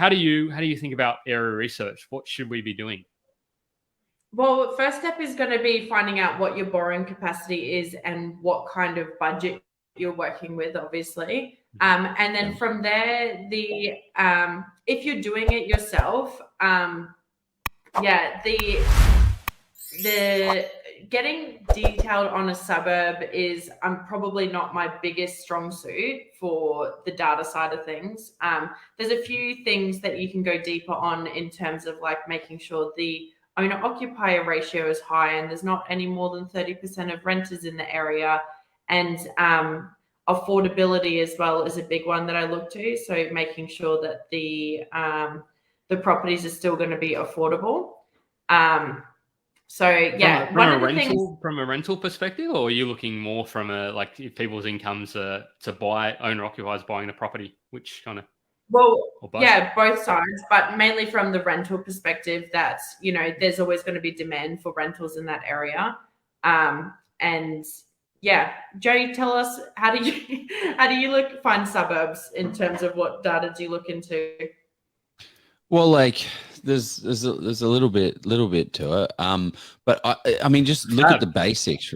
how do you think about area research? What should we be doing? Well, first step is going to be finding out what your borrowing capacity is and what kind of budget you're working with, obviously. And then from there, if you're doing it yourself, the getting detailed on a suburb is probably not my biggest strong suit for the data side of things. There's a few things that you can go deeper on in terms of like making sure the owner occupier ratio is high and there's not any more than 30% of renters in the area, and affordability as well is a big one that I look to. So making sure that the properties are still going to be affordable. So yeah, from a rental perspective, or are you looking more from a like if people's incomes are to buy, owner occupiers buying the property, which kind of? Well, yeah, both sides, but mainly from the rental perspective. That's there's always going to be demand for rentals in that area, and yeah, Joe, tell us how do you find suburbs in terms of what data do you look into? Well, like there's a little bit to it. But I mean, just look at the basics.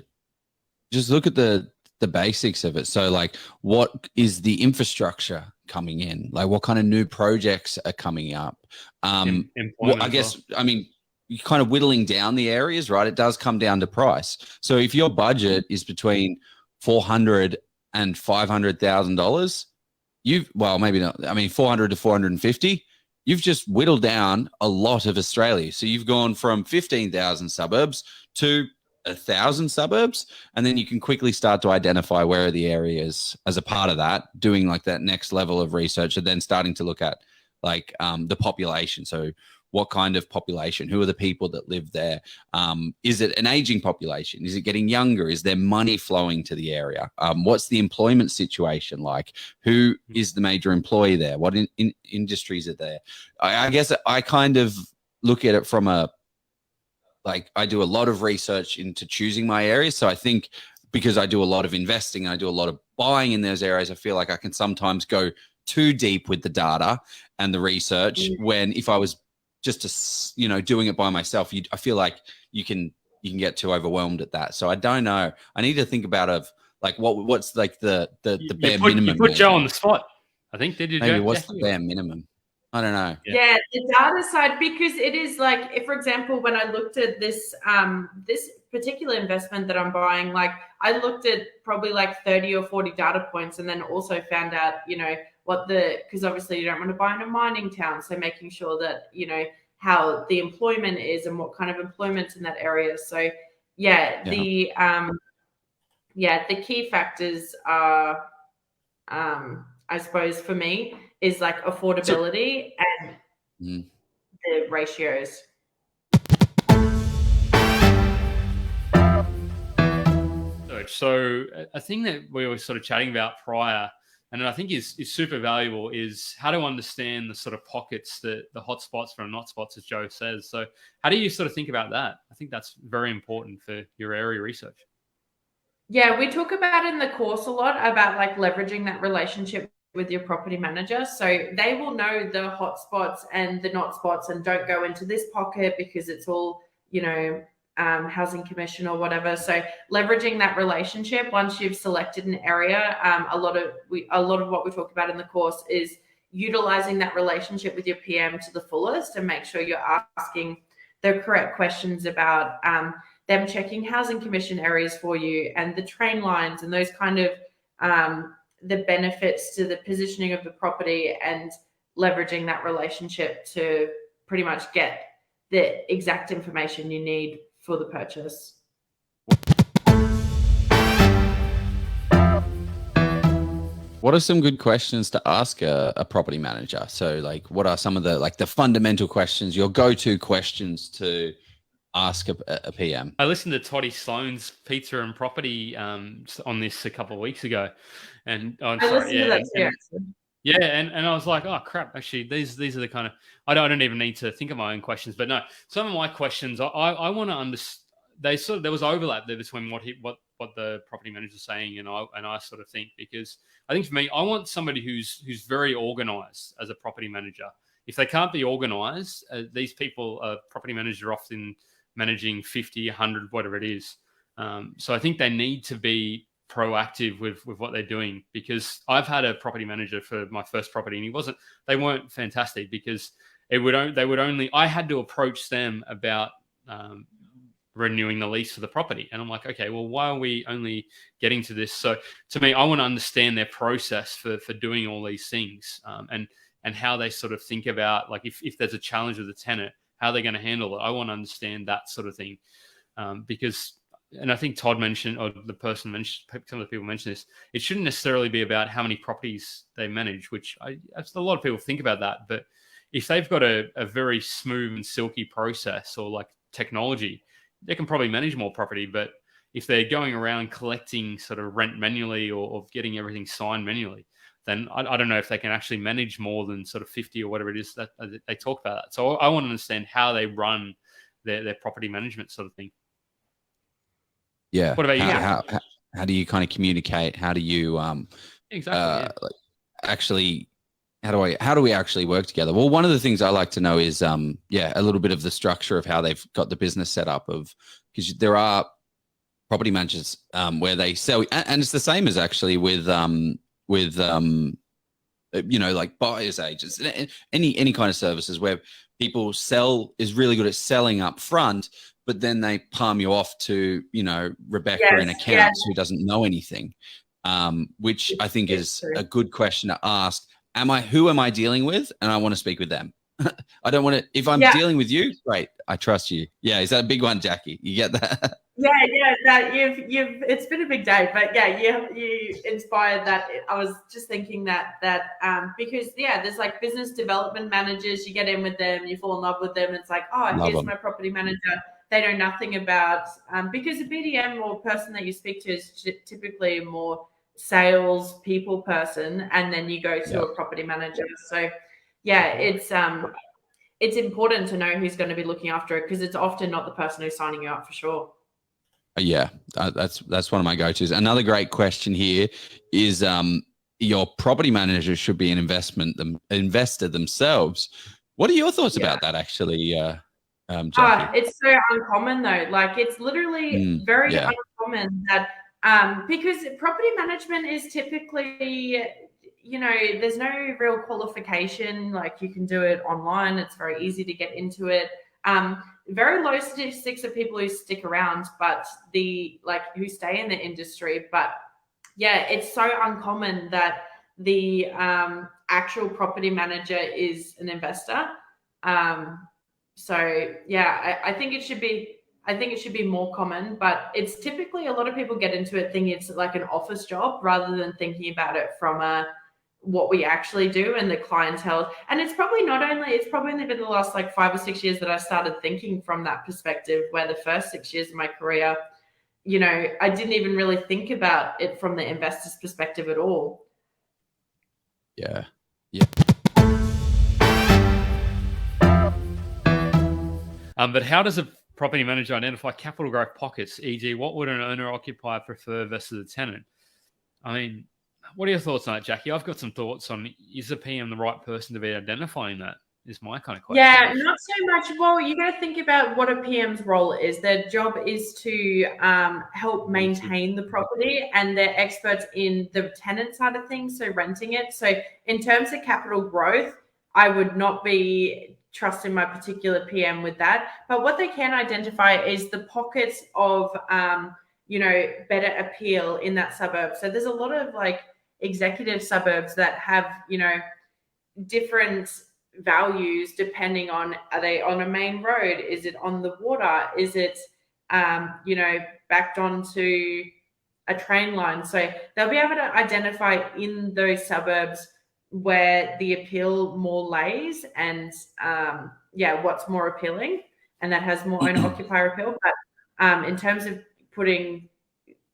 Just look at the basics of it. So, like, what is the infrastructure coming in? Like, what kind of new projects are coming up? I guess I mean, you're kind of whittling down the areas, right? It does come down to price. So, if your budget is between $400,000 and $500,000, maybe not. I mean, 400 to 450. You've just whittled down a lot of Australia. So you've gone from 15,000 suburbs to 1,000 suburbs, and then you can quickly start to identify where are the areas as a part of that, doing like that next level of research, and then starting to look at like the population. So what kind of population? Who are the people that live there? Is it an aging population? Is it getting younger? Is there money flowing to the area? What's the employment situation like? Who is the major employee there? What industries are there? I guess I kind of look at it from I do a lot of research into choosing my areas. So I think because I do a lot of investing and I do a lot of buying in those areas, I feel like I can sometimes go too deep with the data and the research when if I was just doing it by myself, I feel like you can get too overwhelmed at that. So I don't know. I need to think about what's like the bare minimum. You put Joe on the spot. I think did you? Maybe what's the bare minimum? I don't know. Yeah, the data side, because it is like, if, for example, when I looked at this this particular investment that I'm buying, like I looked at probably like 30 or 40 data points, and then also found out, because obviously you don't want to buy in a mining town, so making sure that how the employment is and what kind of employment's in that area. So the key factors are I suppose for me is like affordability and the ratios. So a thing that we were sort of chatting about prior, and I think is super valuable, is how to understand the sort of pockets, the hot spots from not spots, as Joe says. So how do you sort of think about that? I think that's very important for your area research. Yeah, we talk about in the course a lot about like leveraging that relationship with your property manager. So they will know the hot spots and the not spots, and don't go into this pocket because it's all, housing commission or whatever. So leveraging that relationship once you've selected an area, a lot of what we talk about in the course is utilizing that relationship with your PM to the fullest, and make sure you're asking the correct questions about them checking housing commission areas for you and the train lines and those kind of the benefits to the positioning of the property, and leveraging that relationship to pretty much get the exact information you need for the purchase. What are some good questions to ask a property manager? So like, what are some of the fundamental questions, your go-to questions to ask a PM? I listened to Toddy Sloan's Pizza and Property on this a couple of weeks ago, and and I was like, oh crap! Actually, these are the kind of I don't even need to think of my own questions, but no, some of my questions I want to understand. There was overlap there between what the property manager is saying and I sort of think, because I think for me, I want somebody who's very organized as a property manager. if they can't be organized, these people, property managers, are often managing 50, 100, whatever it is. So I think they need to be proactive with what they're doing, because I've had a property manager for my first property, and they weren't fantastic, because I had to approach them about renewing the lease for the property. And I'm like, okay, well, why are we only getting to this? So to me, I want to understand their process for doing all these things, and how they sort of think about, like, if there's a challenge with the tenant, how they're going to handle it. I want to understand that sort of thing, because, and I think Todd mentioned, or the person mentioned, some of the people mentioned this, it shouldn't necessarily be about how many properties they manage, which a lot of people think about that. But if they've got a very smooth and silky process, or like technology, they can probably manage more property. But if they're going around collecting sort of rent manually, or getting everything signed manually, then I don't know if they can actually manage more than sort of 50 or whatever it is that they talk about that. So I want to understand how they run their property management sort of thing. Yeah. What about you? How do you kind of communicate? How do you exactly actually, how do we actually work together? Well, one of the things I like to know is a little bit of the structure of how they've got the business set up, because there are property managers where they sell, and it's the same as actually with like buyer's agents, any kind of services where people is really good at selling up front, but then they palm you off to, Rebecca in accounts who doesn't know anything, which I think is a good question to ask. Who am I dealing with? And I want to speak with them. I don't want to, if I'm dealing with you, great, I trust you. Yeah. Is that a big one, Jackie? You get that? Yeah, that it's been a big day, but you inspired that. I was just thinking that because there's like business development managers, you get in with them, you fall in love with them. It's like, here's my property manager. They know nothing about, because a BDM or person that you speak to is typically a more sales people person, and then you go to a property manager. So it's important to know who's going to be looking after it, because it's often not the person who's signing you up for sure. Yeah, that's one of my go-tos. Another great question here is your property manager should be an investor themselves. What are your thoughts about that, actually, Jackie? It's so uncommon though. Like, it's literally very uncommon that because property management is typically, there's no real qualification. Like, you can do it online. It's very easy to get into it. Very low statistics of people who stick around, but who stay in the industry. But it's so uncommon that the actual property manager is an investor. I think it should be more common, but it's typically, a lot of people get into it thinking it's like an office job, rather than thinking about it from what we actually do and the clientele. And it's probably only been the last like 5 or 6 years that I started thinking from that perspective, where the first 6 years of my career, I didn't even really think about it from the investor's perspective at all. Yeah. But how does a property manager identify capital growth pockets, e.g., what would an owner-occupier prefer versus a tenant? I mean, what are your thoughts on that, Jackie? I've got some thoughts on, is the PM the right person to be identifying that, is my kind of question. Yeah, not so much. Well, you got to think about what a PM's role is. Their job is to help maintain the property, and they're experts in the tenant side of things, so renting it. So in terms of capital growth, I would not be trusting my particular PM with that. But what they can identify is the pockets of, better appeal in that suburb. So there's a lot of like executive suburbs that have, different values depending on, are they on a main road? Is it on the water? Is it, backed onto a train line? So they'll be able to identify in those suburbs where the appeal more lays, and what's more appealing, and that has more owner-occupier appeal. But in terms of putting,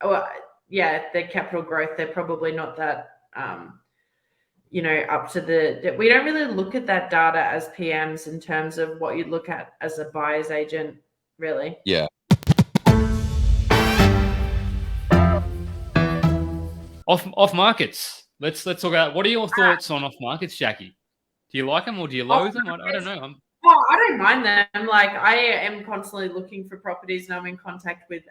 the capital growth, they're probably not that, up to we don't really look at that data as PMs in terms of what you'd look at as a buyer's agent, really. Yeah. Off markets. Let's talk about, what are your thoughts on off markets, Jackie? Do you like them or do you loathe them? I don't know. Oh, I don't mind them. Like, I am constantly looking for properties, and I'm in contact with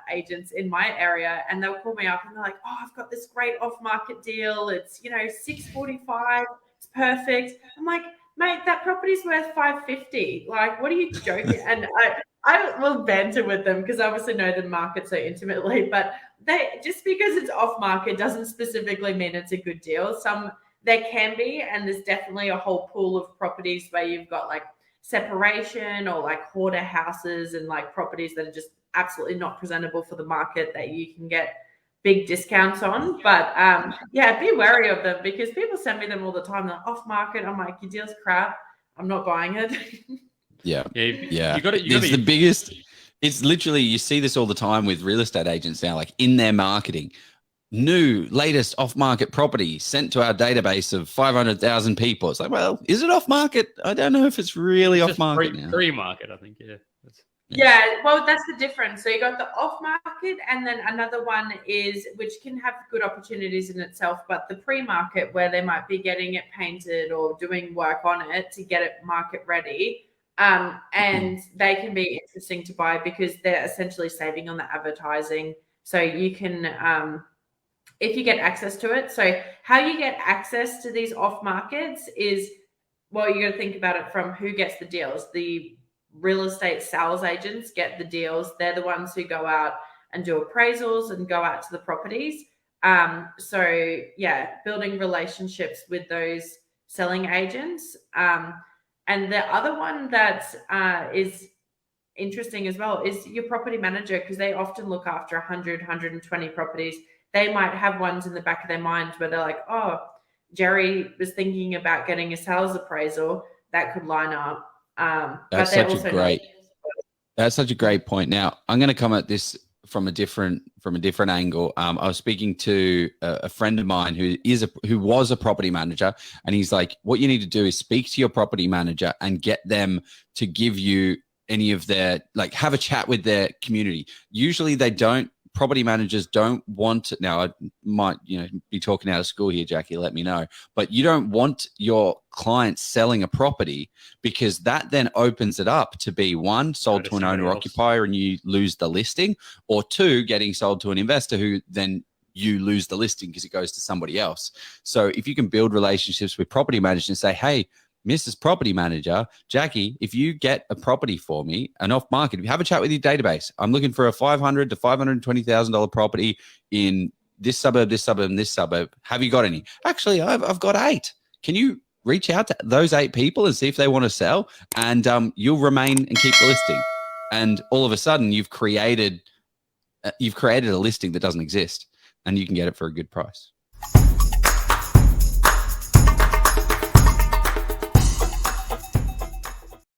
agents in my area, and they'll call me up and they're like, "Oh, I've got this great off-market deal. It's 645. It's perfect." I'm like, "Mate, that property's worth 550. Like, what are you joking?" And I will banter with them because I obviously know the market so intimately, but they just because it's off-market doesn't specifically mean it's a good deal. There can be, and there's definitely a whole pool of properties where you've got like separation or like hoarder houses and like properties that are just absolutely not presentable for the market that you can get big discounts on. But yeah, be wary of them because people send me them all the time. They're off market. I'm like, your deal's crap. I'm not buying it. Yeah. You got it. It's the biggest. It's literally, you see this all the time with real estate agents now, like in their marketing. New, latest off-market property sent to our database of 500,000 people. It's like, well, is it off-market? I don't know if it's really off-market now. Pre-market, I think, yeah. Yeah, well, that's the difference. So you got the off-market, and then another one is, which can have good opportunities in itself, but the pre-market where they might be getting it painted or doing work on it to get it market ready. And they can be interesting to buy because they're essentially saving on the advertising. So you can... if you get access to it. So how you get access to these off markets is, well, you got to think about it from who gets the deals. The real estate sales agents get the deals. They're the ones who go out and do appraisals and go out to the properties. So yeah, building relationships with those selling agents. And the other one that is interesting as well is your property manager, because they often look after 100, 120 properties. They might have ones in the back of their minds where they're like, oh, Jerry was thinking about getting a sales appraisal that could line up. That's such a great point. Now, I'm going to come at this from a different angle. I was speaking to a friend of mine who was a property manager, and he's like, what you need to do is speak to your property manager and get them to give you any of their, like, have a chat with their community. Usually they don't. Property managers don't want to, now I might, be talking out of school here, Jackie, let me know, but you don't want your clients selling a property because that then opens it up to be one, sold to an owner occupier and you lose the listing, or two, getting sold to an investor who then you lose the listing because it goes to somebody else. So if you can build relationships with property managers and say, hey, Mrs. Property Manager, Jackie, if you get a property for me, an off market, if you have a chat with your database, I'm looking for a $500,000 to $520,000 property in this suburb, this suburb, and this suburb. Have you got any? Actually, I've got 8. Can you reach out to those 8 people and see if they want to sell? And you'll remain and keep the listing. And all of a sudden, you've created a listing that doesn't exist, and you can get it for a good price.